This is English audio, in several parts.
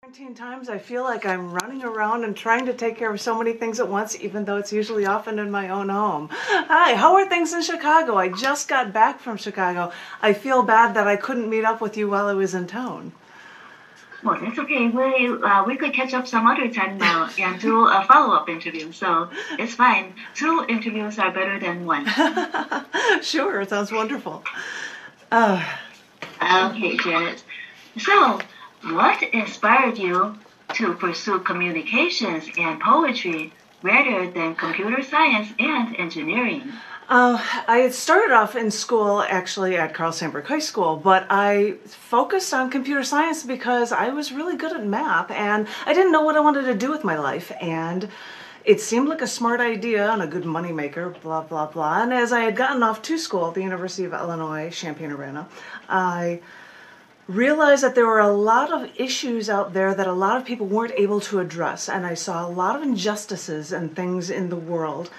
19 times I feel like I'm running around and trying to take care of so many things at once, even though it's usually often in my own home. Hi, how are things in Chicago? I just got back from Chicago. I feel bad that I couldn't meet up with you while I was in town. Well, that's okay. We could catch up some other time now and do a follow-up interview, so it's fine. 2 interviews are better than 1. Sure, it sounds wonderful. Okay, Janet. So, what inspired you to pursue communications and poetry rather than computer science and engineering? I had started off in school actually at Carl Sandburg High School, but I focused on computer science because I was really good at math and I didn't know what I wanted to do with my life, and it seemed like a smart idea and a good moneymaker, blah, blah, blah. And as I had gotten off to school at the University of Illinois, Champaign-Urbana, I realized that there were a lot of issues out there that a lot of people weren't able to address, and I saw a lot of injustices and things in the world.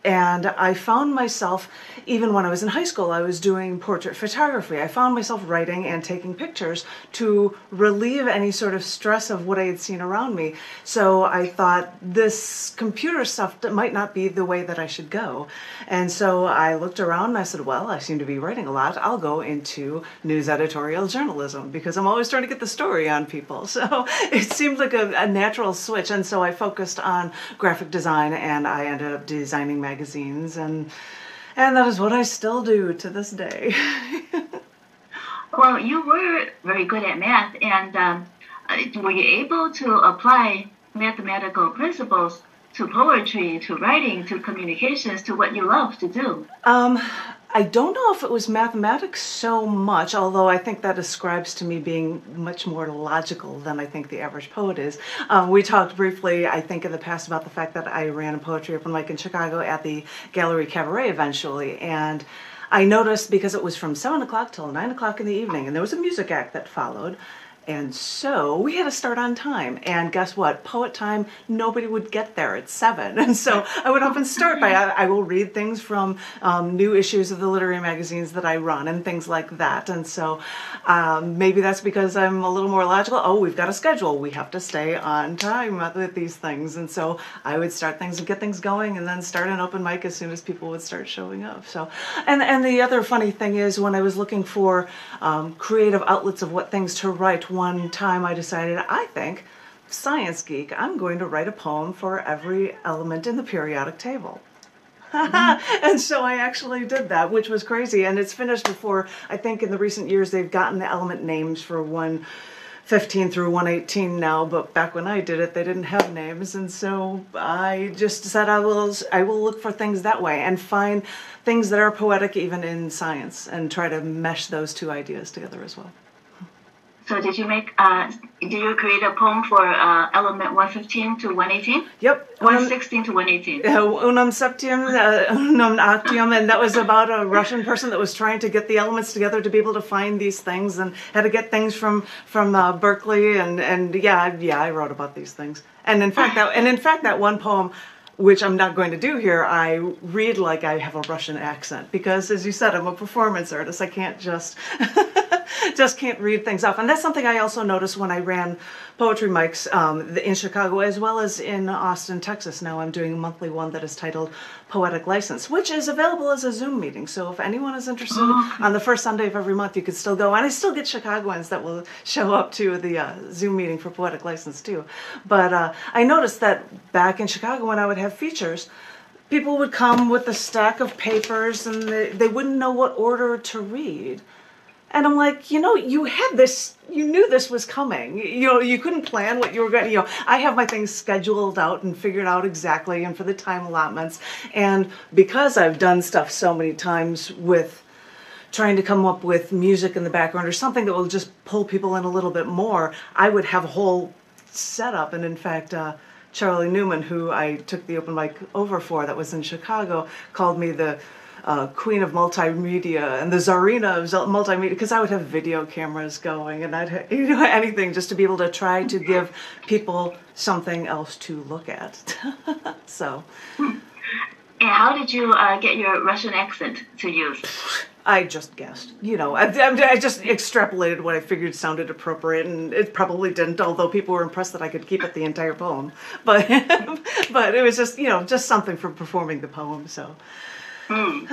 And I found myself, even when I was in high school, I was doing portrait photography. I found myself writing and taking pictures to relieve any sort of stress of what I had seen around me. So I thought this computer stuff might not be the way that I should go. And so I looked around and I said, well, I seem to be writing a lot. I'll go into news editorial journalism because I'm always trying to get the story on people. So it seemed like a natural switch. And so I focused on graphic design, and I ended up designing magazines, and that is what I still do to this day. Well, you were very good at math, and were you able to apply mathematical principles to poetry, to writing, to communications, to what you love to do? I don't know if it was mathematics so much, although I think that ascribes to me being much more logical than I think the average poet is. We talked briefly, I think, in the past about the fact that I ran a poetry open mic in Chicago at the Gallery Cabaret eventually, and I noticed, because it was from 7 o'clock till 9 o'clock in the evening, and there was a music act that followed, and so we had to start on time. And guess what? Poet time, nobody would get there at 7. And so I would often start by, I will read things from new issues of the literary magazines that I run and things like that. And so maybe that's because I'm a little more logical. Oh, we've got a schedule. We have to stay on time with these things. And so I would start things and get things going, and then start an open mic as soon as people would start showing up. So, and the other funny thing is, when I was looking for creative outlets of what things to write, one time I decided, I think, science geek, I'm going to write a poem for every element in the periodic table. And so I actually did that, which was crazy, and it's finished before. I think in the recent years they've gotten the element names for 115 through 118 now, but back when I did it they didn't have names, and so I just said I will look for things that way and find things that are poetic even in science and try to mesh those two ideas together as well. So did you create a poem for element 115 to 118? Yep. 116 to 118. Unum septium, unum octium, and that was about a Russian person that was trying to get the elements together to be able to find these things, and had to get things from Berkeley, and yeah, I wrote about these things. And in fact, that one poem, which I'm not going to do here, I read like I have a Russian accent because, as you said, I'm a performance artist. I can't just can't read things off. And that's something I also noticed when I ran poetry mics in Chicago as well as in Austin, Texas. Now I'm doing a monthly one that is titled Poetic License, which is available as a Zoom meeting. So if anyone is interested, on the first Sunday of every month, you could still go. And I still get Chicagoans that will show up to the Zoom meeting for Poetic License too. But I noticed that back in Chicago when I would have features, people would come with a stack of papers and they wouldn't know what order to read. And I'm like, you had this, you knew this was coming. You couldn't plan what you were going to, I have my things scheduled out and figured out exactly, and for the time allotments. And because I've done stuff so many times with trying to come up with music in the background or something that will just pull people in a little bit more, I would have a whole setup. And in fact, Charlie Newman, who I took the open mic over for, that was in Chicago, called me the queen of multimedia and the czarina of multimedia, because I would have video cameras going, and I'd have, anything just to be able to try to give people something else to look at. So. And how did you get your Russian accent to use? I just guessed, I just extrapolated what I figured sounded appropriate, and it probably didn't, although people were impressed that I could keep it the entire poem. But but it was just, just something from performing the poem, so. And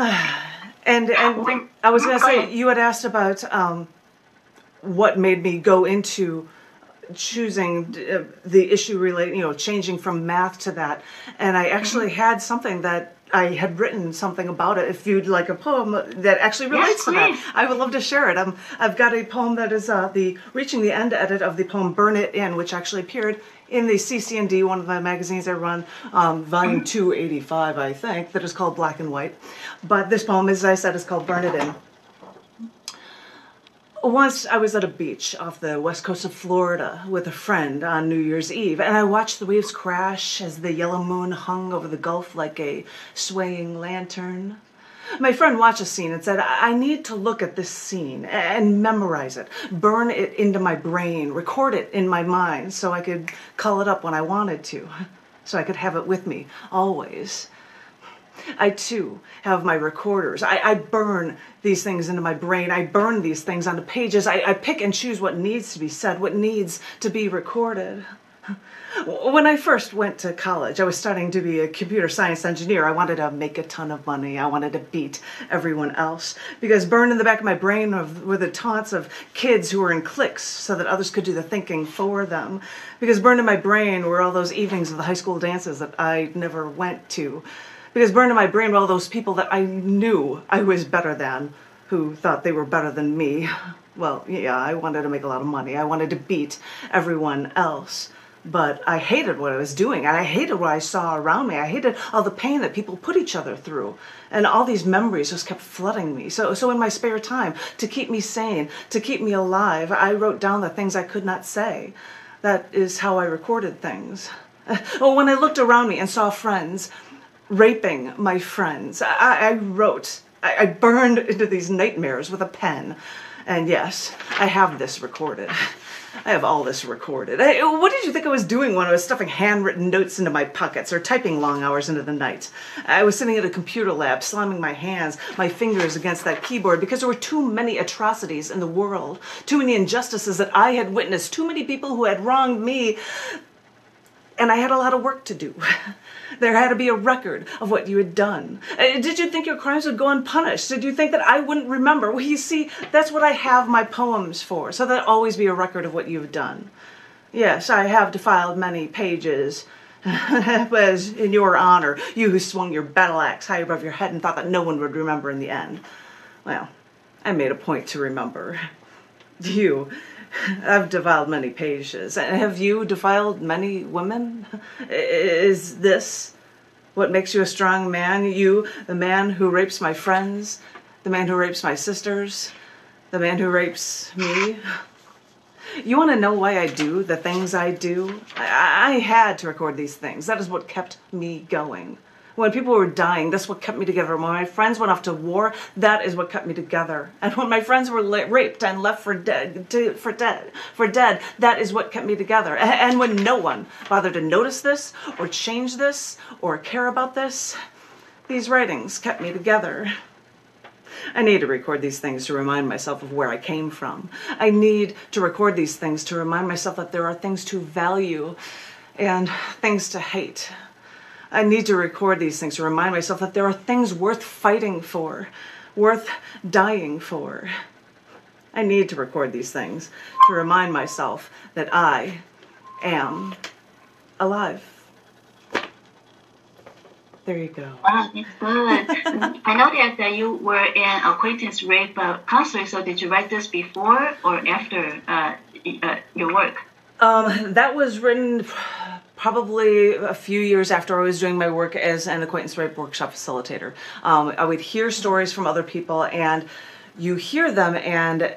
I was going to say, you had asked about what made me go into choosing the issue related, changing from math to that. And I actually had something that I had written something about it. If you'd like a poem that actually relates to that, I would love to share it. I've got a poem that is the Reaching the End edit of the poem Burn It In, which actually appeared in the CC&D, one of the magazines I run, volume 285, I think, that is called Black and White. But this poem, as I said, is called Burn It In. Once I was at a beach off the west coast of Florida with a friend on New Year's Eve, and I watched the waves crash as the yellow moon hung over the Gulf like a swaying lantern. My friend watched the scene and said, I need to look at this scene and memorize it, burn it into my brain, record it in my mind so I could call it up when I wanted to, so I could have it with me always. I, too, have my recorders. I burn these things into my brain. I burn these things onto pages. I pick and choose what needs to be said, what needs to be recorded. When I first went to college, I was studying to be a computer science engineer. I wanted to make a ton of money. I wanted to beat everyone else. Because burned in the back of my brain were the taunts of kids who were in cliques so that others could do the thinking for them. Because burned in my brain were all those evenings of the high school dances that I never went to. Because burned in my brain were all those people that I knew I was better than, who thought they were better than me. Well, yeah, I wanted to make a lot of money. I wanted to beat everyone else. But I hated what I was doing. I hated what I saw around me. I hated all the pain that people put each other through. And all these memories just kept flooding me. So in my spare time, to keep me sane, to keep me alive, I wrote down the things I could not say. That is how I recorded things. When I looked around me and saw friends raping my friends, I wrote. I burned into these nightmares with a pen. And yes, I have this recorded. I have all this recorded. What did you think I was doing when I was stuffing handwritten notes into my pockets or typing long hours into the night? I was sitting at a computer lab, slamming my hands, my fingers against that keyboard because there were too many atrocities in the world, too many injustices that I had witnessed, too many people who had wronged me, and I had a lot of work to do. There had to be a record of what you had done. Did you think your crimes would go unpunished? Did you think that I wouldn't remember? Well, you see, that's what I have my poems for, so there'll always be a record of what you've done. Yes, I have defiled many pages, as in your honor, you who swung your battle axe high above your head and thought that no one would remember in the end. Well, I made a point to remember. I've defiled many pages. Have you defiled many women? Is this what makes you a strong man? You, the man who rapes my friends, the man who rapes my sisters, the man who rapes me? You want to know why I do the things I do? I had to record these things. That is what kept me going. When people were dying, that's what kept me together. When my friends went off to war, that is what kept me together. And when my friends were raped and left for dead, that is what kept me together. And when no one bothered to notice this, or change this, or care about this, these writings kept me together. I need to record these things to remind myself of where I came from. I need to record these things to remind myself that there are things to value and things to hate. I need to record these things to remind myself that there are things worth fighting for, worth dying for. I need to record these things to remind myself that I am alive. There you go. Wow, that's good. I know that you were an acquaintance rape counselor, so did you write this before or after your work? That was written probably a few years after I was doing my work as an acquaintance rape workshop facilitator. I would hear stories from other people, and you hear them, and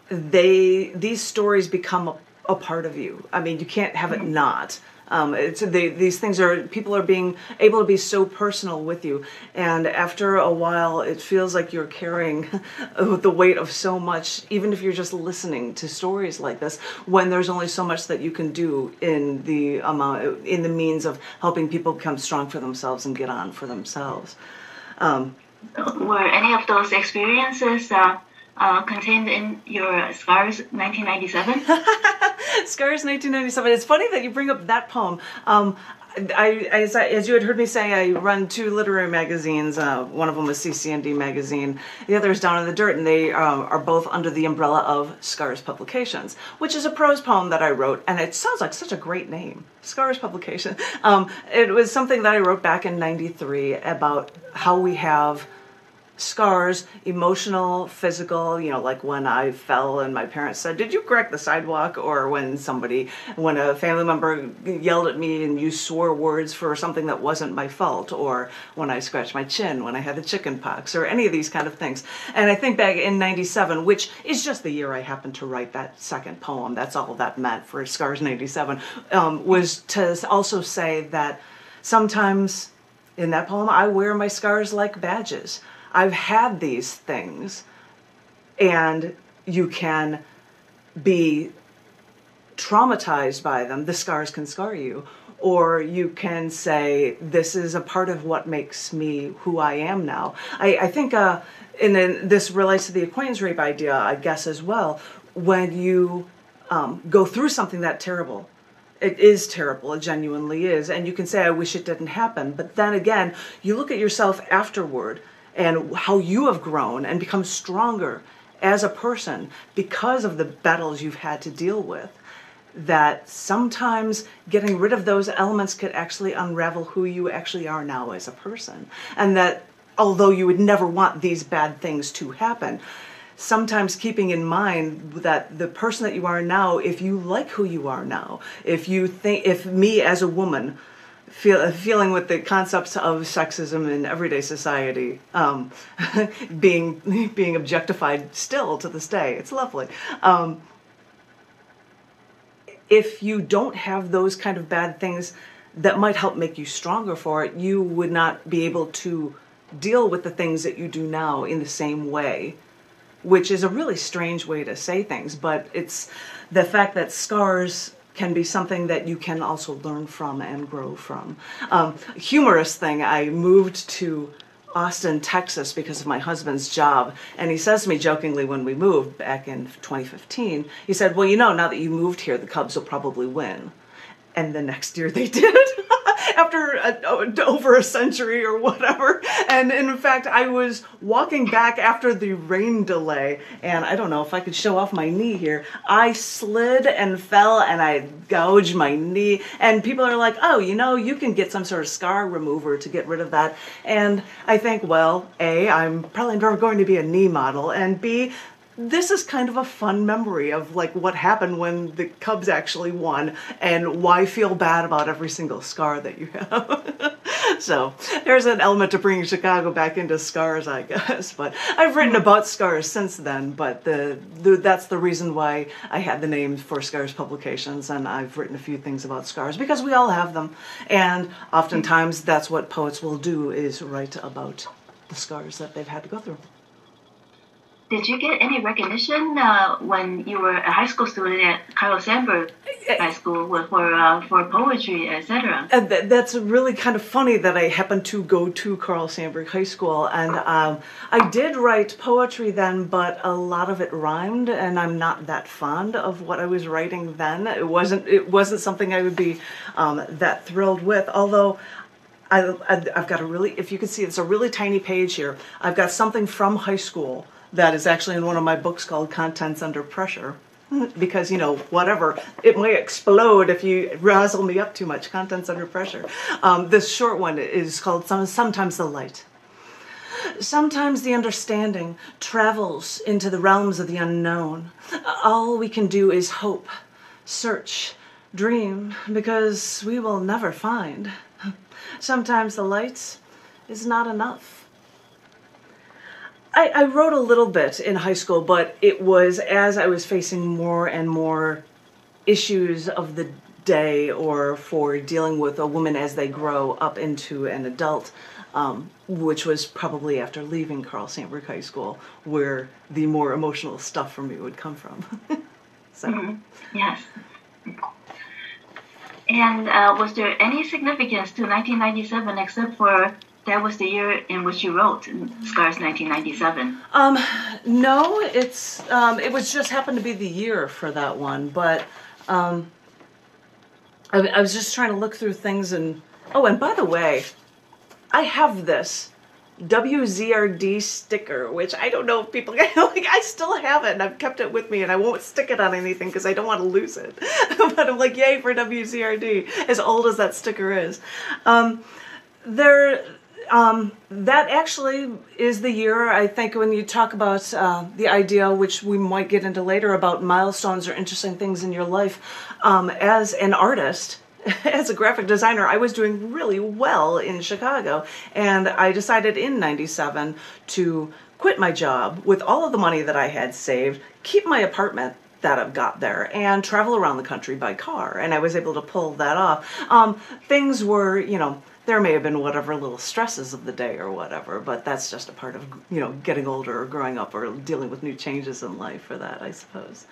these stories become a part of you. I mean, you can't have it not. These things people are being able to be so personal with you, and after a while it feels like you're carrying the weight of so much, even if you're just listening to stories like this, when there's only so much that you can do in the means of helping people become strong for themselves and get on for themselves. Were any of those experiences contained in your Scars 1997? Scars 1997. It's funny that you bring up that poem. As you had heard me say, I run 2 literary magazines. One of them is CC&D magazine. The other is Down in the Dirt, and they are both under the umbrella of Scars Publications, which is a prose poem that I wrote, and it sounds like such a great name, Scars Publication. It was something that I wrote back in '93 about how we have scars, emotional, physical, like when I fell and my parents said, "Did you crack the sidewalk?" Or when a family member yelled at me and you swore words for something that wasn't my fault, or when I scratched my chin, when I had the chicken pox, or any of these kind of things. And I think back in '97, which is just the year I happened to write that second poem, that's all that meant for Scars '97, was to also say that sometimes in that poem I wear my scars like badges. I've had these things, and you can be traumatized by them. The scars can scar you. Or you can say, this is a part of what makes me who I am now. I think this relates to the acquaintance rape idea, I guess, as well. When you go through something that terrible, it is terrible, it genuinely is, and you can say, I wish it didn't happen. But then again, you look at yourself afterward, and how you have grown and become stronger as a person because of the battles you've had to deal with, that sometimes getting rid of those elements could actually unravel who you actually are now as a person. And that although you would never want these bad things to happen, sometimes keeping in mind that the person that you are now, if you like who you are now, if me as a woman, feeling with the concepts of sexism in everyday society, being objectified still to this day, it's lovely. If you don't have those kind of bad things that might help make you stronger for it, you would not be able to deal with the things that you do now in the same way, which is a really strange way to say things, but it's the fact that scars can be something that you can also learn from and grow from. Humorous thing, I moved to Austin, Texas because of my husband's job, and he says to me jokingly when we moved back in 2015, he said, well, now that you moved here, the Cubs will probably win. And the next year they did. After over a century or whatever. And in fact, I was walking back after the rain delay, and I don't know if I could show off my knee here. I slid and fell, and I gouged my knee. And people are like, oh, you can get some sort of scar remover to get rid of that. And I think, well, A, I'm probably never going to be a knee model, and B, this is kind of a fun memory of like what happened when the Cubs actually won, and why feel bad about every single scar that you have. So there's an element to bringing Chicago back into scars, I guess. But I've written about scars since then, but that's the reason why I had the name for Scars Publications, and I've written a few things about scars because we all have them, and oftentimes that's what poets will do, is write about the scars that they've had to go through. Did you get any recognition when you were a high school student at Carl Sandburg High School for poetry, etc.? That's really kind of funny that I happened to go to Carl Sandburg High School, and I did write poetry then, but a lot of it rhymed, and I'm not that fond of what I was writing then. It wasn't something I would be that thrilled with, although I've got if you can see, it's a really tiny page here. I've got something from high school that is actually in one of my books called Contents Under Pressure, because, whatever, it might explode if you razzle me up too much. Contents Under Pressure. This short one is called Sometimes the Light. Sometimes the understanding travels into the realms of the unknown. All we can do is hope, search, dream, because we will never find. Sometimes the light is not enough. I wrote a little bit in high school, but it was as I was facing more and more issues of the day, or for dealing with a woman as they grow up into an adult, which was probably after leaving Carl Sandburg High School, where the more emotional stuff for me would come from. So. Mm-hmm. Yes. And was there any significance to 1997 except for that was the year in which you wrote Scars 1997. No, it was just happened to be the year for that one, but I was just trying to look through things and by the way, I have this WZRD sticker, which I don't know if people I still have it and I've kept it with me and I won't stick it on anything because I don't want to lose it. But I'm like, yay for WZRD, as old as that sticker is. That actually is the year, I think, when you talk about the idea, which we might get into later, about milestones or interesting things in your life. As an artist, as a graphic designer, I was doing really well in Chicago, and I decided in '97 to quit my job with all of the money that I had saved, keep my apartment that I've got there, and travel around the country by car, and I was able to pull that off. Things were, there may have been whatever little stresses of the day or whatever, but that's just a part of, getting older or growing up or dealing with new changes in life for that, I suppose.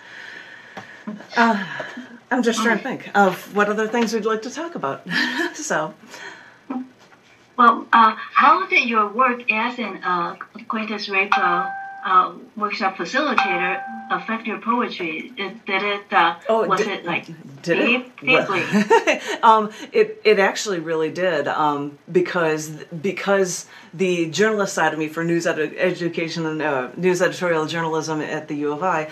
I'm just trying to think of what other things we'd like to talk about. So. Well, how did your work as an acquaintance rape workshop facilitator affect your poetry? Was it like deeply? It actually really did, because the journalist side of me for news education and news editorial journalism at the U of I,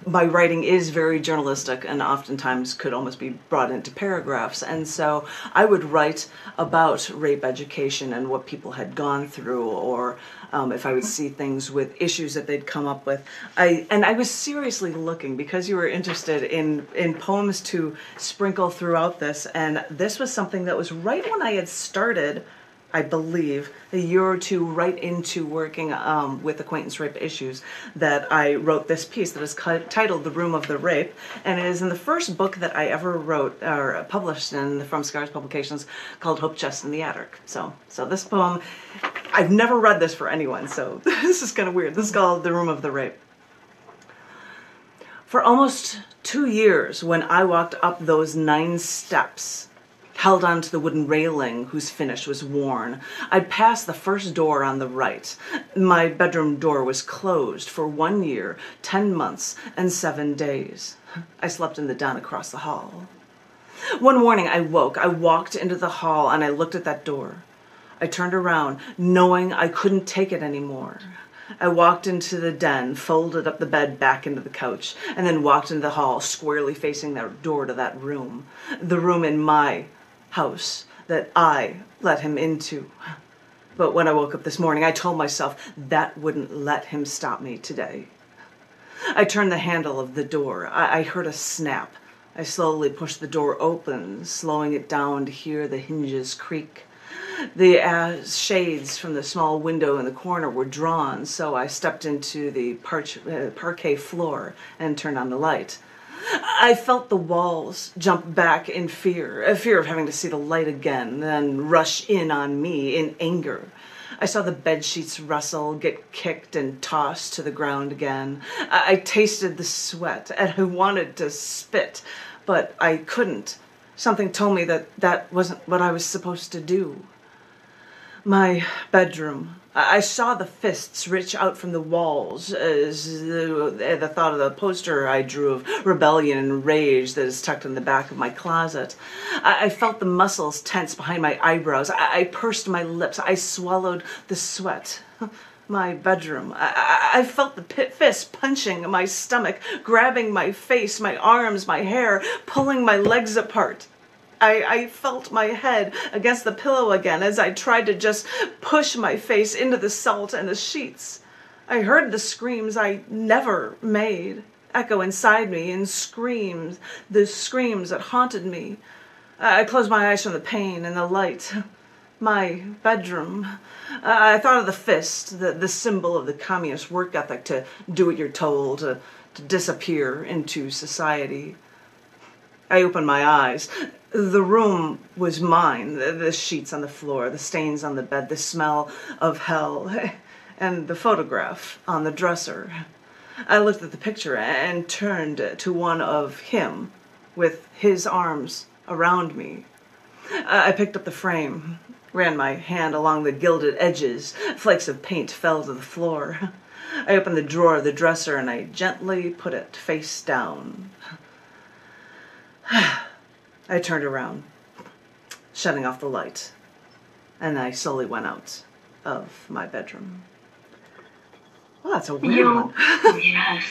my writing is very journalistic and oftentimes could almost be brought into paragraphs. And so I would write about rape education and what people had gone through, or if I would see things with issues that they'd come up with. I was seriously looking, because you were interested in poems to sprinkle throughout this, and this was something that was right when I had started, I believe, a year or two right into working with acquaintance rape issues, that I wrote this piece that is titled The Room of the Rape, and it is in the first book that I ever wrote or published in From Scars Publications, called Hope Chest in the Attic. So this poem, I've never read this for anyone, so this is kind of weird. This is called The Room of the Rape. For almost 2 years, when I walked up those 9 steps, held onto the wooden railing whose finish was worn, I'd pass the first door on the right. My bedroom door was closed for 1 year, 10 months, and 7 days. I slept in the den across the hall. One morning I woke. I walked into the hall and I looked at that door. I turned around, knowing I couldn't take it anymore. I walked into the den, folded up the bed back into the couch, and then walked into the hall, squarely facing that door to that room. The room in my house that I let him into. But when I woke up this morning, I told myself that wouldn't let him stop me today. I turned the handle of the door. I heard a snap. I slowly pushed the door open, slowing it down to hear the hinges creak. The shades from the small window in the corner were drawn, so I stepped into the parquet floor and turned on the light. I felt the walls jump back in fear of having to see the light again, then rush in on me in anger. I saw the bedsheets rustle, get kicked and tossed to the ground again. I tasted the sweat and I wanted to spit, but I couldn't. Something told me that wasn't what I was supposed to do. My bedroom. I saw the fists reach out from the walls as the thought of the poster I drew of rebellion and rage that is tucked in the back of my closet. I felt the muscles tense behind my eyebrows. I pursed my lips. I swallowed the sweat. My bedroom. I felt the fist punching my stomach, grabbing my face, my arms, my hair, pulling my legs apart. I felt my head against the pillow again as I tried to just push my face into the salt and the sheets. I heard the screams I never made echo inside me in screams, the screams that haunted me. I closed my eyes from the pain and the light. My bedroom. I thought of the fist, the symbol of the communist work ethic to do what you're told, to disappear into society. I opened my eyes. The room was mine, the sheets on the floor, the stains on the bed, the smell of hell, and the photograph on the dresser. I looked at the picture and turned to one of him with his arms around me. I picked up the frame. ran my hand along the gilded edges. Flakes of paint fell to the floor. I opened the drawer of the dresser and I gently put it face down. I turned around, shutting off the light, and I slowly went out of my bedroom. Well, that's a weird one. Yes.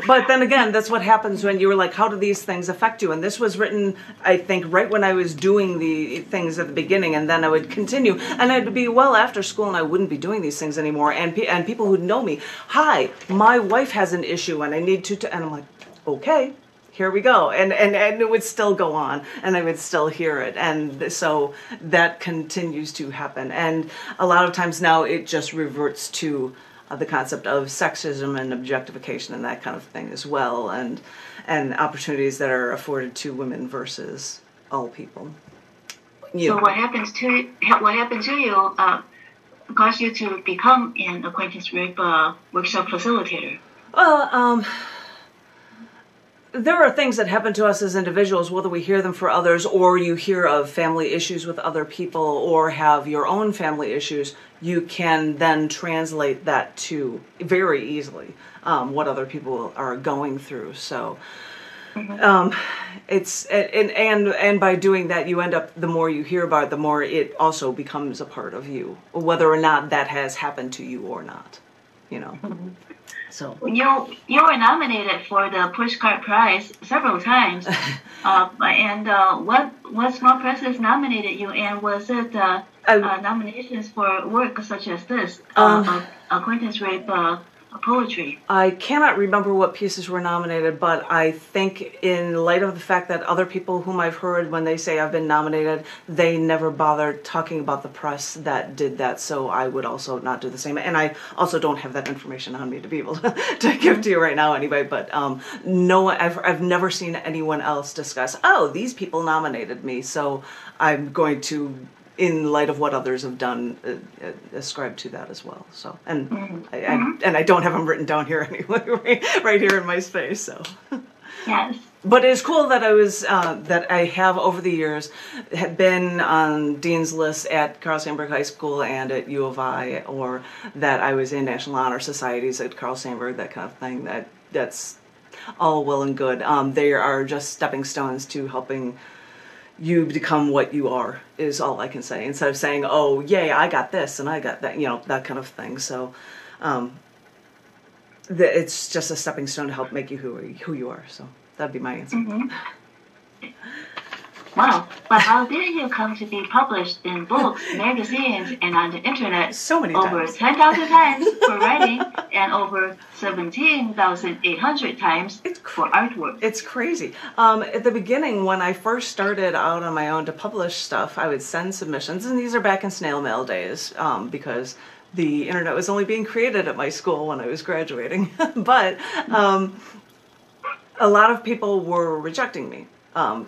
But then again, that's what happens when you were like, how do these things affect you? And this was written, I think, right when I was doing the things at the beginning, and then I would continue. And I'd be well after school, and I wouldn't be doing these things anymore. And people who'd know me, hi, my wife has an issue, and I need to, and I'm like, okay, here we go. And it would still go on, and I would still hear it. And so that continues to happen. And a lot of times now it just reverts to the concept of sexism and objectification and that kind of thing as well, and opportunities that are afforded to women versus all people. So what happened to you caused you to become an acquaintance rape workshop facilitator? Well, there are things that happen to us as individuals, whether we hear them for others or you hear of family issues with other people or have your own family issues. You can then translate that to very easily what other people are going through. So it's and by doing that, you end up, the more you hear about it, the more it also becomes a part of you, whether or not that has happened to you or not. You know. So you were nominated for the Pushcart Prize several times, and what small presses nominated you, and was it nominations for work such as this, acquaintance rape poetry? I cannot remember what pieces were nominated, but I think in light of the fact that other people whom I've heard, when they say I've been nominated, they never bothered talking about the press that did that, so I would also not do the same. And I also don't have that information on me to be able to give to you right now anyway, but no, I've never seen anyone else discuss, oh, these people nominated me, so I'm going to, in light of what others have done, ascribe to that as well. So, and I don't have them written down here anyway, right here in my space. So, yes. But it's cool that I was that I have over the years had been on dean's lists at Carl Sandburg High School and at U of I, or that I was in National Honor Societies at Carl Sandburg, that kind of thing. That's all well and good. They are just stepping stones to helping you become what you are, is all I can say, instead of saying, oh, yay, I got this and I got that, you know, that kind of thing. So it's just a stepping stone to help make you who you are. So that'd be my answer. Wow. But how did you come to be published in books, magazines, and on the internet? So many over times. 10,000 times for writing and over 17,800 times for artwork. It's crazy. At the beginning, when I first started out on my own to publish stuff, I would send submissions, and these are back in snail mail days, because the internet was only being created at my school when I was graduating. But a lot of people were rejecting me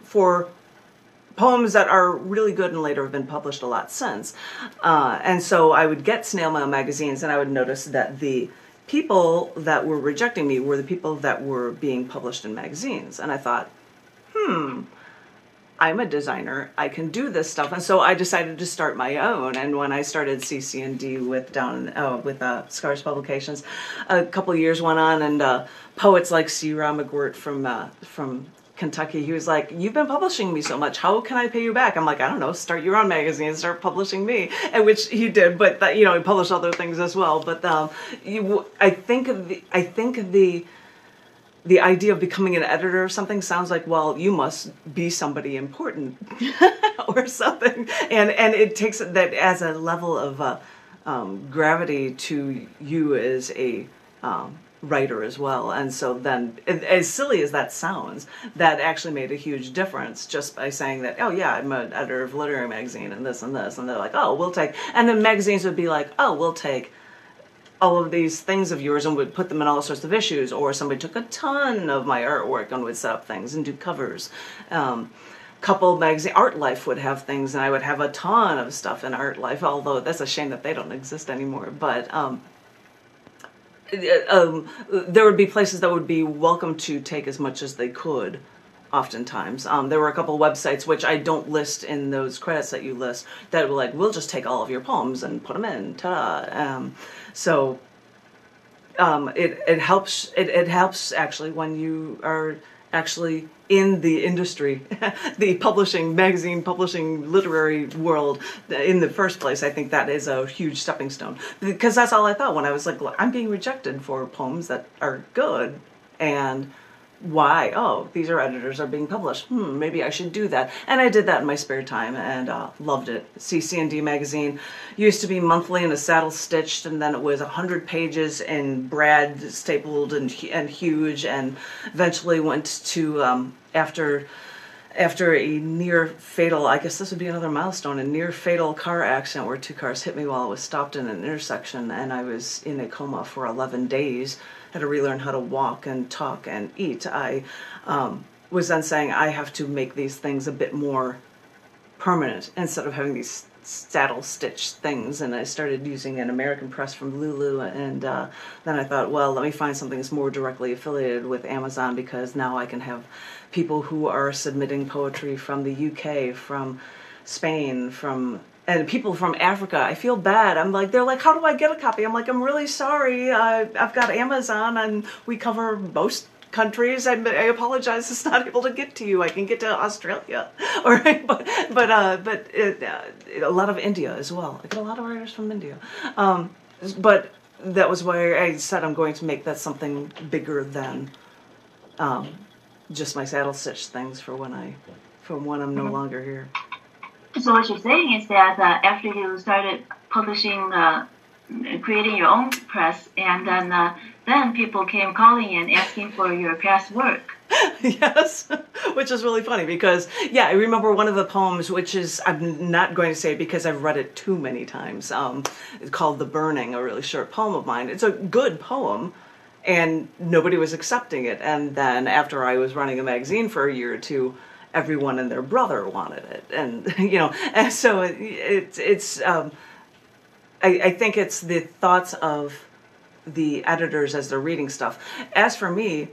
for poems that are really good and later have been published a lot since. And so I would get snail mail magazines, and I would notice that the people that were rejecting me were the people that were being published in magazines. And I thought, I'm a designer, I can do this stuff. And so I decided to start my own. And when I started CC&D with Scars Publications, a couple of years went on, and poets like C. Ra McGirt from Kentucky, he was like, you've been publishing me so much, how can I pay you back? I'm like, I don't know, start your own magazine, start publishing me. And which he did, but that, you know, he published other things as well. But I think the idea of becoming an editor of something sounds like, well, you must be somebody important or something. And it takes that as a level of gravity to you as a writer as well. And so then, as silly as that sounds, that actually made a huge difference just by saying that, oh yeah, I'm an editor of a literary magazine and this and this. And they're like, oh, we'll take, and then magazines would be like, oh, we'll take all of these things of yours and would put them in all sorts of issues. Or somebody took a ton of my artwork and would set up things and do covers. Couple magazine, Art Life would have things, and I would have a ton of stuff in Art Life, although that's a shame that they don't exist anymore. But there would be places that would be welcome to take as much as they could oftentimes. There were a couple websites, which I don't list in those credits that you list, that were like, we'll just take all of your poems and put them in, ta-da. It helps actually when you are actually in the industry, the magazine publishing, literary world in the first place. I think that is a huge stepping stone, because that's all I thought when I was like, I'm being rejected for poems that are good, and why? Oh, these are editors are being published. Maybe I should do that. And I did that in my spare time and loved it. CC&D magazine used to be monthly and a saddle stitched, and then it was 100 pages in brad stapled and huge, and eventually went to after a near fatal, I guess this would be another milestone, a near fatal car accident where 2 cars hit me while I was stopped in an intersection, and I was in a coma for 11 days. Had to relearn how to walk and talk and eat. I was then saying I have to make these things a bit more permanent instead of having these saddle stitch things, and I started using an American press from Lulu, and then I thought, well, let me find something that's more directly affiliated with Amazon, because now I can have people who are submitting poetry from the UK, from Spain, and people from Africa. I feel bad. I'm like, they're like, how do I get a copy? I'm like, I'm really sorry. I've got Amazon and we cover most countries. I apologize. It's not able to get to you. I can get to Australia, but a lot of India as well. I get a lot of writers from India. But that was why I said I'm going to make that something bigger than just my saddle stitch things for when I'm no longer here. So what you're saying is that after you started publishing, creating your own press, and then people came calling and asking for your past work. Yes, which is really funny because, yeah, I remember one of the poems, which is, I'm not going to say it because I've read it too many times. It's called The Burning, a really short poem of mine. It's a good poem, and nobody was accepting it. And then after I was running a magazine for a year or two, everyone and their brother wanted it, and and so I think it's the thoughts of the editors as they're reading stuff. As for me,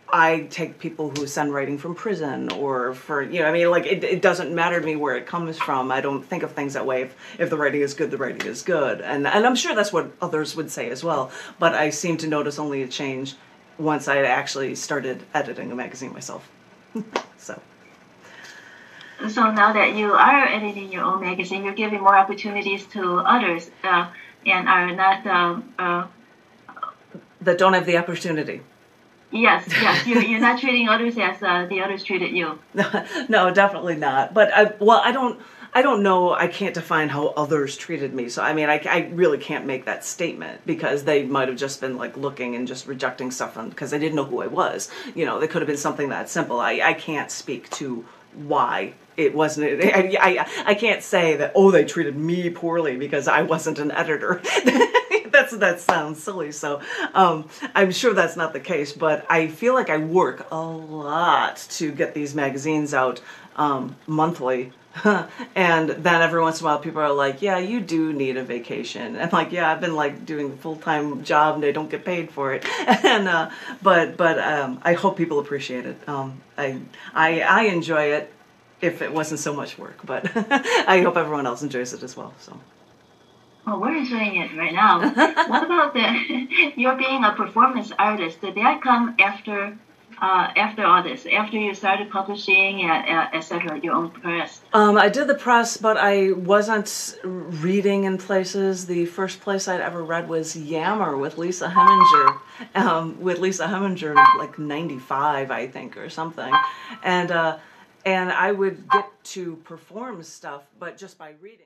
I take people who send writing from prison or for, it doesn't matter to me where it comes from. I don't think of things that way. If the writing is good, the writing is good, and I'm sure that's what others would say as well. But I seem to notice only a change once I actually started editing a magazine myself. So now that you are editing your own magazine, you're giving more opportunities to others and are not... that don't have the opportunity. Yes. You're not treating others as the others treated you. No, definitely not. But I don't know. I can't define how others treated me. So I really can't make that statement, because they might have just been like looking and just rejecting stuff because they didn't know who I was. There could have been something that simple. I can't speak to why it wasn't. I can't say that, they treated me poorly because I wasn't an editor. That sounds silly. So I'm sure that's not the case, but I feel like I work a lot to get these magazines out monthly. And then every once in a while people are like, yeah, you do need a vacation. I'm like, yeah, I've been like doing a full-time job and I don't get paid for it. And but I hope people appreciate it. I enjoy it if it wasn't so much work, but I hope everyone else enjoys it as well. So. Well, we're enjoying it right now. What about you're being a performance artist? Did that come after all this, after you started publishing, etc., your own press? I did the press, but I wasn't reading in places. The first place I'd ever read was Yammer with Lisa Heminger, like 95, I think, or something. And I would get to perform stuff, but just by reading.